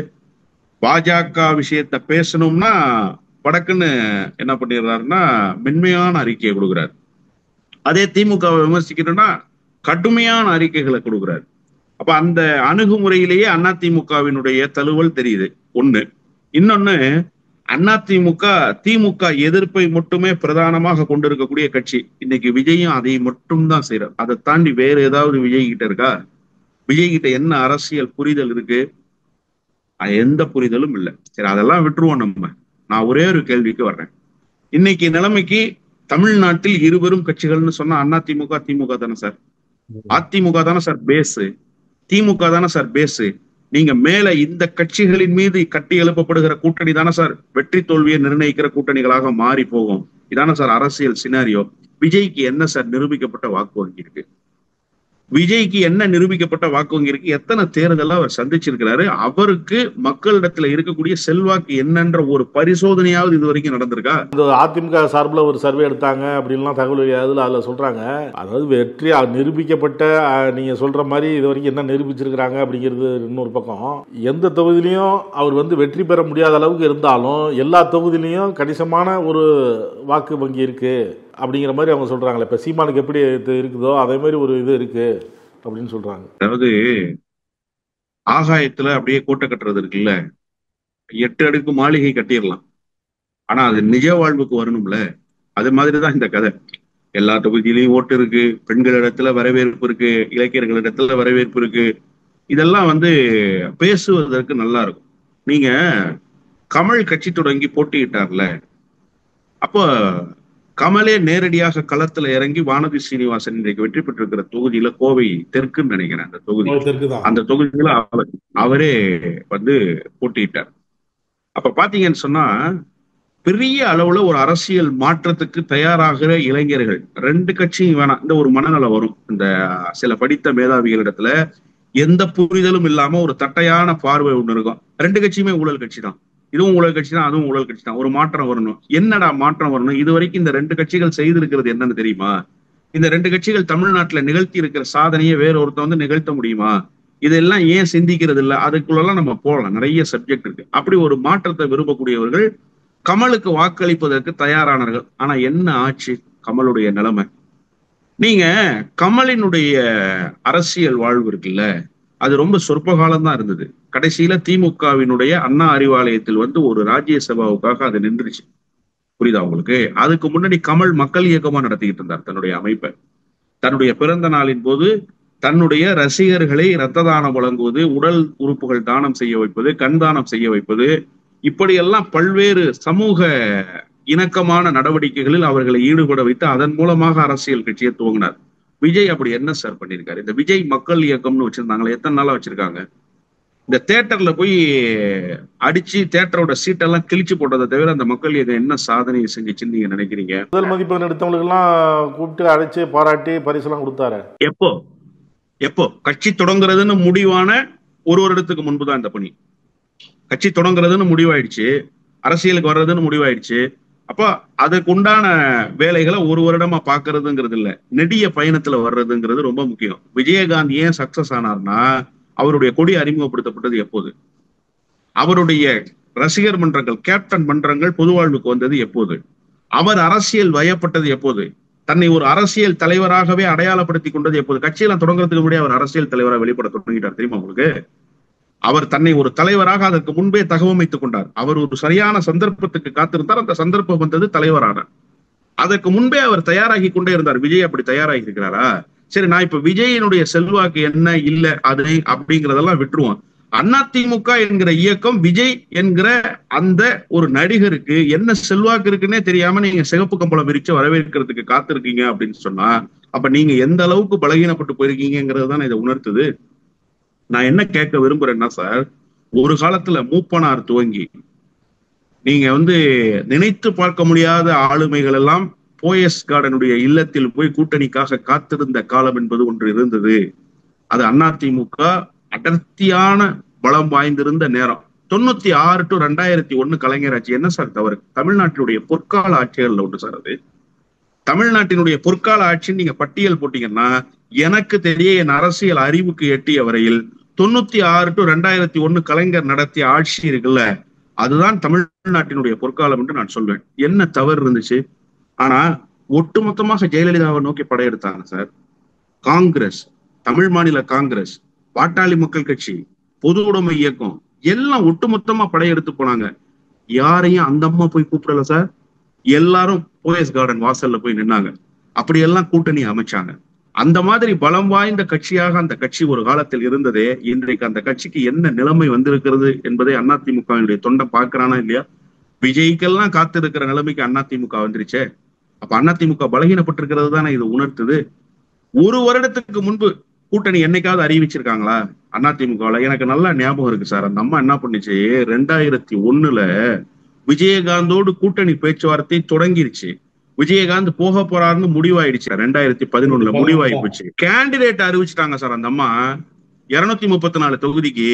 பாஜக விஷயத்த பேசணும்னா படக்குன்னு என்ன பண்ணிடுறாருன்னா மென்மையான அறிக்கையை கொடுக்குறாரு. அதே திமுகவை விமர்சிக்கணும்னா கடுமையான அறிக்கைகளை கொடுக்குறாரு. அப்ப அந்த அணுகுமுறையிலேயே அதிமுகவினுடைய தழுவல் தெரியுது ஒண்ணு. இன்னொன்னு, திமுக எதிர்ப்பை மட்டுமே பிரதானமாக கொண்டிருக்கக்கூடிய கட்சி. இன்னைக்கு விஜயும் அதை மட்டும் தான் செய்யறார். அதை தாண்டி வேற ஏதாவது விஜய் கிட்ட இருக்கா? விஜய் கிட்ட என்ன அரசியல் புரிதல் இருக்கு? எந்த புரிதலும் இல்லை. சரி, அதெல்லாம் விட்டுருவோம் நம்ம. நான் ஒரே ஒரு கேள்விக்கு வர்றேன். இன்னைக்கு நிலைமைக்கு தமிழ்நாட்டில் இருவரும் கட்சிகள்னு சொன்னா அதிமுக திமுக தானே சார்? அதிமுக தானே சார் பேஸ், திமுக தானே சார் பேஸ். நீங்க மேல இந்த கட்சிகளின் மீது கட்டி எழுப்பப்படுகிற கூட்டணி தானே சார் வெற்றி தோல்வியை நிர்ணயிக்கிற கூட்டணிகளாக மாறி போகும். இதானே சார் அரசியல் சினாரியோ. விஜய்க்கு என்ன சார் நிரூபிக்கப்பட்ட வாக்கு வங்கி இருக்கு? விஜய்க்கு என்ன நிரூபிக்கப்பட்ட வாக்கு வங்கி இருக்கு? எத்தனை தேர்தல அவர் சந்திச்சிருக்கிறாரு? அவருக்கு மக்களிடத்துல இருக்கக்கூடிய செல்வாக்கு என்னன்ற ஒரு பரிசோதனையாவது இது வரைக்கும் நடந்திருக்கா? அதிமுக சார்பில் ஒரு சர்வே எடுத்தாங்க அப்படின்லாம் தகவல் அதுல சொல்றாங்க. அதாவது வெற்றி நிரூபிக்கப்பட்ட, நீங்க சொல்ற மாதிரி இது வரைக்கும் என்ன நிரூபிச்சிருக்கிறாங்க அப்படிங்கிறது இன்னொரு பக்கம். எந்த தொகுதியிலையும் அவர் வந்து வெற்றி பெற முடியாத அளவுக்கு இருந்தாலும் எல்லா தொகுதியிலையும் கணிசமான ஒரு வாக்கு வங்கி இருக்கு அப்படிங்கிற மாதிரி அவங்க சொல்றாங்களே. இப்போ சீமானுக்கு எப்படி இருக்குதோ அதே மாதிரி ஒரு இது இருக்கு அப்படின்னு சொல்றாங்க. அதாவது ஆகாயத்துல அப்படியே கோட்டை கட்டுறது இருக்குல்ல, 8 அடுக்கு மாளிகை கட்டிடலாம், ஆனா அது நிஜ வாழ்வுக்கு வரணும்ல. அது மாதிரிதான் இந்த கதை. எல்லா தொகுதியிலையும் ஓட்டு இருக்கு, பெண்களிடத்துல வரவேற்பு இருக்கு, இளைஞர்களிடத்துல வரவேற்பு இருக்கு. இதெல்லாம் பேசுவதற்கு நல்லா இருக்கும். நீங்க கமல் கட்சி தொடங்கி போட்டியிட்டார்ல, அப்போ கமலே நேரடியாக களத்துல இறங்கி வானதி சீனிவாசன் இன்றைக்கு வெற்றி பெற்றிருக்கிற தொகுதியில கோவை தெற்குன்னு நினைக்கிறேன் அந்த தொகுதி, அந்த தொகுதியில அவரே போட்டியிட்டார். அப்ப பாத்தீங்கன்னு சொன்னா பெரிய அளவுல ஒரு அரசியல் மாற்றத்துக்கு தயாராகிற இளைஞர்கள், 2 கட்சியும் வேணாம், இந்த ஒரு மனநலம் வரும். இந்த சில படித்த மேதாவிகளிடத்துல எந்த புரிதலும் இல்லாம ஒரு தட்டையான பார்வை ஒண்ணு இருக்கும். 2 கட்சியுமே ஊழல் கட்சி தான், இதுவும் ஊழல் கட்சி தான், அதுவும் ஊழல் கட்சி தான். ஒரு மாற்றம் வரணும். என்னடா மாற்றம் வரணும்? இது வரைக்கும் இந்த 2 கட்சிகள் செய்திருக்கிறது என்னன்னு தெரியுமா? இந்த 2 கட்சிகள் தமிழ்நாட்டுல நிகழ்த்தி இருக்கிற சாதனையை வேற ஒருத்தர் நிகழ்த்த முடியுமா? இதெல்லாம் ஏன் சிந்திக்கிறது இல்லை? அதுக்குள்ளெல்லாம் நம்ம போகலாம், நிறைய சப்ஜெக்ட் இருக்கு. அப்படி ஒரு மாற்றத்தை விரும்பக்கூடியவர்கள் கமலுக்கு வாக்களிப்பதற்கு தயாரானார்கள். ஆனா என்ன ஆச்சு கமலுடைய நிலைமை? நீங்க கமலினுடைய அரசியல் வாழ்வு இருக்குல்ல, அது ரொம்ப சொற்ப காலம்தான் இருந்தது. கடைசியில திமுகவினுடைய அண்ணா அறிவாலயத்தில் ஒரு ராஜ்யசபாவுக்காக அது நின்றுச்சு. புரியுதா உங்களுக்கு? அதுக்கு முன்னாடி கமல் மக்கள் இயக்கமா நடத்திக்கிட்டு இருந்தார் தன்னுடைய அமைப்பை. தன்னுடைய பிறந்த நாளின் போது தன்னுடைய ரசிகர்களை இரத்த தானம் வழங்குவது, உடல் உறுப்புகள் தானம் செய்ய வைப்பது, கண் தானம் செய்ய வைப்பது, இப்படியெல்லாம் பல்வேறு சமூக இணக்கமான நடவடிக்கைகளில் அவர்களை ஈடுபட வைத்து அதன் மூலமாக அரசியல் கட்சியை துவங்கினார். விஜய் அப்படி என்ன சார் பண்ணியிருக்காரு? இந்த விஜய் மக்கள் இயக்கம்னு வச்சிருந்தாங்களே, எத்தனை நாளா வச்சிருக்காங்க? இந்த தியேட்டர்ல போய் அடிச்சு தியேட்டரோட சீட்டெல்லாம் கிழிச்சு போட்டதை தவிர அந்த மக்கள் இயக்கம் என்ன சாதனையை செஞ்சுச்சுன்னு நீங்க நினைக்கிறீங்க? முதல் மதிப்பெண் எடுத்தவங்களுக்கு எல்லாம் கூப்பிட்டு அழைச்சு பாராட்டி பரிசெல்லாம் கொடுத்தாரு. எப்போ கட்சி தொடங்குறதுன்னு முடிவான ஒரு வருடத்துக்கு முன்புதான் இந்த பணி. கட்சி தொடங்குறதுன்னு முடிவாயிடுச்சு, அரசியலுக்கு வர்றதுன்னு முடிவாயிடுச்சு. அப்போ அதுக்கு உண்டான வேலைகளை ஒரு வருடமா பாக்குறதுங்கிறது இல்ல, நெடிய பயணத்துல வர்றதுங்கிறது ரொம்ப முக்கியம். விஜயகாந்த் ஏன் சக்சஸ் ஆனார்னா, அவருடைய கொடி அறிமுகப்படுத்தப்பட்டது எப்போது? அவருடைய ரசிகர் மன்றங்கள், கேப்டன் மன்றங்கள் பொது வாழ்வுக்கு வந்தது எப்போது? அவர் அரசியல் வயப்பட்டது எப்போது? தன்னை ஒரு அரசியல் தலைவராகவே அடையாளப்படுத்தி கொண்டது எப்போது? கட்சியெல்லாம் தொடங்குறதுக்கு முன்னாடி அவர் அரசியல் தலைவராக வெளிப்பட தொடங்கிட்டார் தெரியுமா உங்களுக்கு? அவர் தன்னை ஒரு தலைவராக அதற்கு முன்பே தகவமைத்துக் கொண்டார். அவர் ஒரு சரியான சந்தர்ப்பத்துக்கு காத்திருந்தார், அந்த சந்தர்ப்பம் வந்தது, தலைவரானார். அதற்கு முன்பே அவர் தயாராகி கொண்டே இருந்தார். விஜய் அப்படி தயாராகி இருக்கிறாரா? சரி, நான் இப்ப விஜயினுடைய செல்வாக்கு என்ன இல்ல அது அப்படிங்கிறதெல்லாம் விட்டுருவோம். அதிமுக என்கிற இயக்கம் விஜய் என்கிற அந்த ஒரு நடிகருக்கு என்ன செல்வாக்கு இருக்குன்னே தெரியாம நீங்க சிகப்பு கம்பளம் விரிச்சு வரவேற்கிறதுக்கு காத்திருக்கீங்க அப்படின்னு சொன்னா, அப்ப நீங்க எந்த அளவுக்கு பலகீனப்பட்டு போயிருக்கீங்கிறது தான் இதை உணர்த்துது. நான் என்ன கேட்க விரும்புறேன்னா சார், ஒரு காலத்துல மூப்பனார் துவங்கி நீங்க நினைத்து பார்க்க முடியாத ஆளுமைகள் எல்லாம் போயஸ் கார்டனுடைய இல்லத்தில் போய் கூட்டணிக்காக காத்திருந்த காலம் என்பது ஒன்று இருந்தது. அது அதிமுக அடர்த்தியான பலம் வாய்ந்திருந்த நேரம். 96 to 2001 கலைஞர் ஆட்சி என்ன சார் தவறு? தமிழ்நாட்டினுடைய பொற்கால ஆட்சிகள்ல ஒன்று சார் அது. தமிழ்நாட்டினுடைய பொற்கால ஆட்சின்னு நீங்க பட்டியல் போட்டீங்கன்னா, எனக்கு தெரிய என் அரசியல் அறிவுக்கு எட்டிய வரையில் 96 to 2001 கலைஞர் நடத்திய ஆட்சி இருக்குல்ல, அதுதான் தமிழ்நாட்டினுடைய பொற்காலம் என்று நான் சொல்வேன். என்ன தவறு இருந்துச்சு? ஆனா ஒட்டுமொத்தமாக ஜெயலலிதாவை நோக்கி படையெடுத்தாங்க சார். காங்கிரஸ், தமிழ் மாநில காங்கிரஸ், பாட்டாளி மக்கள் கட்சி, பொது உடைமை இயக்கம் எல்லாம் ஒட்டுமொத்தமா படையெடுத்து போனாங்க. யாரையும் அந்த அம்மா போய் கூப்பிடல சார். எல்லாரும் போயஸ் கார்டன் வாசல்ல போய் நின்னாங்க. அப்படியெல்லாம் கூட்டணி அமைச்சாங்க. அந்த மாதிரி பலம் வாய்ந்த கட்சியாக அந்த கட்சி ஒரு காலத்தில் இருந்ததே, இன்றைக்கு அந்த கட்சிக்கு என்ன நிலைமை வந்திருக்கிறது என்பதை அதிமுகவினுடைய தொண்டை பார்க்கிறானா இல்லையா? விஜய்க்கெல்லாம் காத்திருக்கிற நிலைமைக்கு அதிமுக வந்துருச்சே. அப்ப அதிமுக பலகீனப்பட்டிருக்கிறது தானே இது உணர்த்துது. ஒரு வருடத்துக்கு முன்பு கூட்டணி என்னைக்காவது அறிவிச்சிருக்காங்களா அதிமுகவில்? எனக்கு நல்லா ஞாபகம் இருக்கு சார். அந்த அம்மா என்ன பண்ணுச்சு, 2001 விஜயகாந்தோடு கூட்டணி பேச்சுவார்த்தை தொடங்கிருச்சு. விஜயகாந்த் போக போறாருன்னு முடிவாயிடுச்சு. 2011 முடிவாயி போச்சு. கேண்டிடேட் அறிவிச்சுட்டாங்க சார். அந்த அம்மா 234 தொகுதிக்கு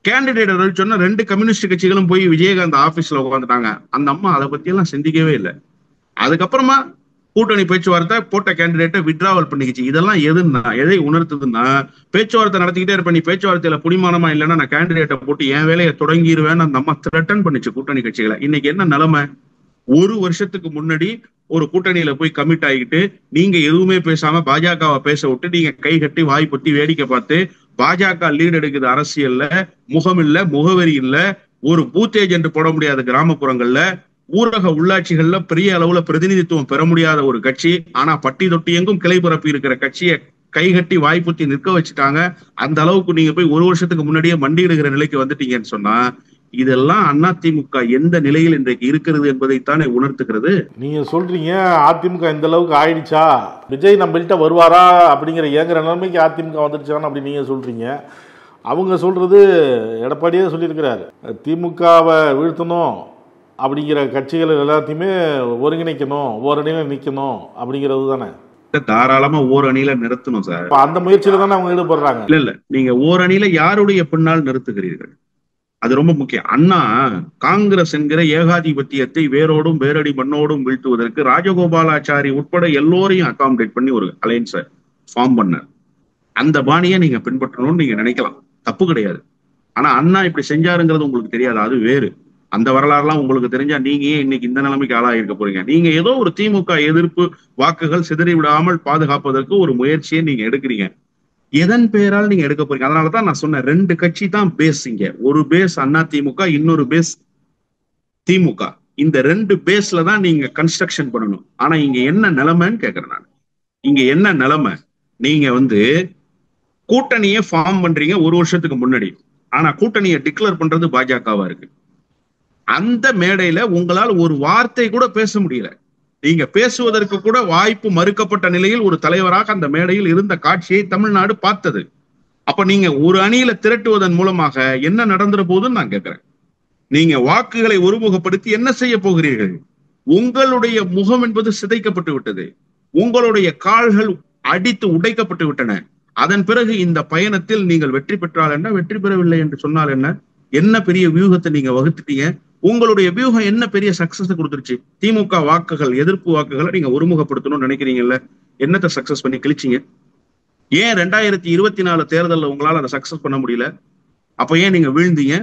கேண்டிடேட் அறிவிச்சோன்னா 2 கம்யூனிஸ்ட் கட்சிகளும் போய் விஜயகாந்த் ஆபீஸ்ல உட்காந்துட்டாங்க. அந்த அம்மா அதை பத்தி எல்லாம் சிந்திக்கவே இல்லை. அதுக்கப்புறமா கூட்டணி பேச்சுவார்த்தை போட்ட கேண்டிடேட்டை விட்ராவல் பண்ணிக்கிச்சு. இதெல்லாம் எதை உணர்த்துதுன்னா, பேச்சுவார்த்தை நடத்திக்கிட்டே இருப்ப, நீ பேச்சுவார்த்தையில புடிமானமா இல்லைன்னா நான் கேண்டிடேட்டை போட்டு என் வேலையை தொடங்கிடுவேன்னு அந்த அம்மா த்ரெட்டன் பண்ணிச்சு கூட்டணி கட்சிகளை. இன்னைக்கு என்ன நிலைமை? ஒரு வருஷத்துக்கு முன்னாடி ஒரு கூட்டணியில போய் கமிட் ஆகிட்டு நீங்க எதுவுமே பேசாம பாஜகவை பேச விட்டு நீங்க கை கட்டி வாய் பொத்தி வேடிக்கை பார்த்து பாஜக லீட் எடுக்குது அரசியல்ல, முகம் இல்ல, முகவரி இல்ல, ஒரு பூத் ஏஜென்ட் போட முடியாத கிராமப்புறங்கள்ல, ஊரக உள்ளாட்சிகள்ல பெரிய அளவுல பிரதிநிதித்துவம் பெற முடியாத ஒரு கட்சி, ஆனா பட்டி தொட்டி எங்கும் கிளை பரப்பி இருக்கிற கட்சியை கைகட்டி வாய்ப்புத்தி நிற்க வச்சுட்டாங்க. அந்த அளவுக்கு நீங்க போய் ஒரு வருஷத்துக்கு முன்னாடியே மண்டியிடுகிற நிலைக்கு வந்துட்டீங்கன்னு சொன்னா இதெல்லாம் அதிமுக எந்த நிலையில் இன்றைக்கு இருக்கிறது என்பதைத்தானே உணர்த்துகிறது. நீங்க சொல்றீங்க அதிமுக இந்த அளவுக்கு ஆயிடுச்சா, விஜய் நம்மள்கிட்ட வருவாரா அப்படிங்கிற ஏங்குற நிலைமைக்கு அதிமுக வந்துடுச்சான்னு அப்படி நீங்க சொல்றீங்க. அவங்க சொல்றது எடப்பாடியே சொல்லியிருக்கிறாரு, திமுகவை வீழ்த்தணும் அப்படிங்கிற கட்சிகள் எல்லாத்தையுமே ஒருங்கிணைக்கணும், ஓரணியில நிக்கணும் அப்படிங்கிறது தானே. தாராளமா ஓரணியில நிறுத்தணும் சார். அந்த முயற்சியில தானே அவங்க ஈடுபடுறாங்க. இல்ல நீங்க ஓரணியில யாருடைய பின்னால் நிறுத்துகிறீர்கள், அது ரொம்ப முக்கியம். அண்ணா காங்கிரஸ் என்கிற ஏகாதிபத்தியத்தை வேரோடும் வேரடி மண்ணோடும் வீழ்த்துவதற்கு ராஜகோபாலாச்சாரி உட்பட எல்லோரையும் அகாமடேட் பண்ணி ஒரு அலையன்ஸை ஃபார்ம் பண்ணார். அந்த பாணியை நீங்க பின்பற்றணும்னு நீங்க நினைக்கலாம், தப்பு கிடையாது. ஆனா அண்ணா இப்படி செஞ்சாருங்கிறது உங்களுக்கு தெரியாது, அது வேறு. அந்த வரலாறுலாம் உங்களுக்கு தெரிஞ்சா நீங்க ஏன் இன்னைக்கு இந்த நிலைமைக்கு ஆளாயிருக்க போறீங்க? நீங்க ஏதோ ஒரு திமுக எதிர்ப்பு வாக்குகள் சிதறி விடாமல் பாதுகாப்பதற்கு ஒரு முயற்சியை நீங்க எடுக்கிறீங்க. எதன் பெயரால் நீங்க எடுக்க போறீங்க? அதனாலதான் நான் சொன்னேன், 2 கட்சி தான் பேஸ். இங்க ஒரு பேஸ் அண்ணா திமுக, இன்னொரு பேஸ் திமுக. இந்த 2 பேஸ்ல தான் நீங்க கன்ஸ்ட்ரக்ஷன் பண்ணணும். ஆனா இங்க என்ன நிலைமைன்னு கேக்குறேன் நான். இங்க என்ன நிலைமை, நீங்க கூட்டணியை ஃபார்ம் பண்றீங்க ஒரு வருஷத்துக்கு முன்னாடி, ஆனா கூட்டணியை டிக்ளேர் பண்றது பாஜகவா இருக்கு. அந்த மேடையில உங்களால் ஒரு வார்த்தை கூட பேச முடியல. நீங்க பேசுவதற்கு கூட வாய்ப்பு மறுக்கப்பட்ட நிலையில் ஒரு தலைவராக அந்த மேடையில் இருந்த காட்சியை தமிழ்நாடு பார்த்தது. அப்ப நீங்க ஒரு அணியில திரட்டுவதன் மூலமாக என்ன நடந்துற போதுன்னு நான் கேட்கிறேன். நீங்க வாக்குகளை ஒருமுகப்படுத்தி என்ன செய்ய போகிறீர்கள்? உங்களுடைய முகம் என்பது சிதைக்கப்பட்டு விட்டது, உங்களுடைய கால்கள் அடித்து உடைக்கப்பட்டு விட்டன. அதன் பிறகு இந்த பயணத்தில் நீங்கள் வெற்றி பெற்றால் என்ன, வெற்றி பெறவில்லை என்று சொன்னால் என்ன, என்ன பெரிய வியூகத்தை நீங்க வகுத்துட்டீங்க? உங்களுடைய வியூகம் என்ன பெரிய சக்சஸ் கொடுத்துருச்சு? திமுக வாக்குகள், எதிர்ப்பு வாக்குகளை நீங்க ஒருமுகப்படுத்தணும்னு நினைக்கிறீங்கல்ல, என்னத்தை சக்சஸ் பண்ணி கிழிச்சிங்க? ஏன் 2024 தேர்தலில் உங்களால அதை சக்சஸ் பண்ண முடியல? அப்ப ஏன் நீங்க வீழ்ந்தீங்க?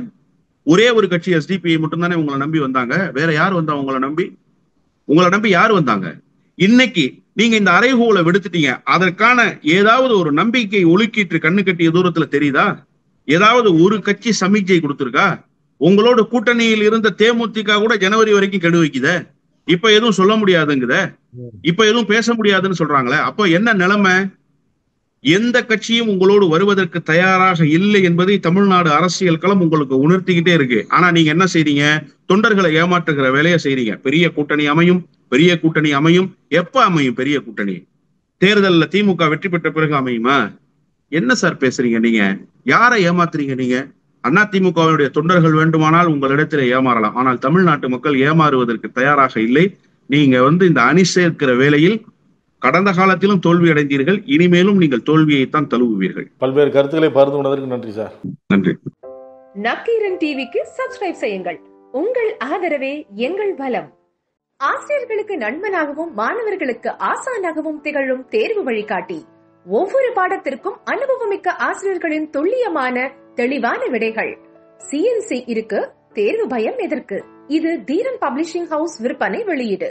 ஒரே ஒரு கட்சி எஸ்டிபிஐ மட்டும்தானே உங்களை நம்பி வந்தாங்க, வேற யார் வந்தா உங்களை நம்பி யாரு வந்தாங்க? இன்னைக்கு நீங்க இந்த அறைகூலை விடுத்துட்டீங்க, அதற்கான ஏதாவது ஒரு நம்பிக்கை ஒழுக்கிட்டு கண்ணு கட்டிய தூரத்துல தெரியுதா? ஏதாவது ஒரு கட்சி சமிக்ஞை கொடுத்திருக்கா? உங்களோட கூட்டணியில் இருந்த தேமுதிக கூட ஜனவரி வரைக்கும் கெடு வைக்குத, இப்ப எதுவும் சொல்ல முடியாதுங்குத, இப்ப எதுவும் பேச முடியாதுன்னு சொல்றாங்களே. அப்ப என்ன நிலைமை? எந்த கட்சியும் உங்களோடு வருவதற்கு தயாராக இல்லை என்பதை தமிழ்நாடு அரசியல் களம் உங்களுக்கு உணர்த்திக்கிட்டே இருக்கு. ஆனா நீங்க என்ன செய்றீங்க? தொண்டர்களை ஏமாற்றுகிற வேலையை செய்றீங்க. பெரிய கூட்டணி அமையும். எப்ப அமையும் பெரிய கூட்டணி? தேர்தலில் திமுக வெற்றி பெற்ற பிறகு அமையுமா? என்ன சார் பேசுறீங்க நீங்க? யாரை ஏமாத்துறீங்க நீங்க? அதிமுகவுடைய தொண்டர்கள் வேண்டுமானால் உங்களிடத்தில் ஏமாறலாம், ஆனால் தமிழ்நாட்டு மக்கள் ஏமாறுவதற்கு தயாராக இல்லை. நீங்க இந்த அணி சேர்க்கிற வேளையில் கடந்த காலத்திலும் தோல்வி அடைந்தீர்கள், இனிமேலும் நீங்கள் தோல்வியைத்தான் தழுவுவீர்கள். பல்வேறு கருத்துக்களை பகிர்ந்து கொண்டதற்கு நன்றி சார். நன்றி. நக்கீரன் டிவிக்கு சப்ஸ்கிரைப் செய்யுங்கள். உங்கள் ஆதரவே எங்கள் பலம். ஆசிரியர்களுக்கு நண்பனாகவும் மாணவர்களுக்கு ஆசானாகவும் திகழும் தேர்வு வழிகாட்டி. ஒவ்வொரு பாடத்திற்கும் அனுபவமிக்க ஆசிரியர்களின் துல்லியமான தெளிவான விடைகள். CNC இருக்கு, தேர்வு பயம் எதற்கு? இது தீரன் பப்ளிஷிங் ஹவுஸ் விற்பனை வெளியீடு.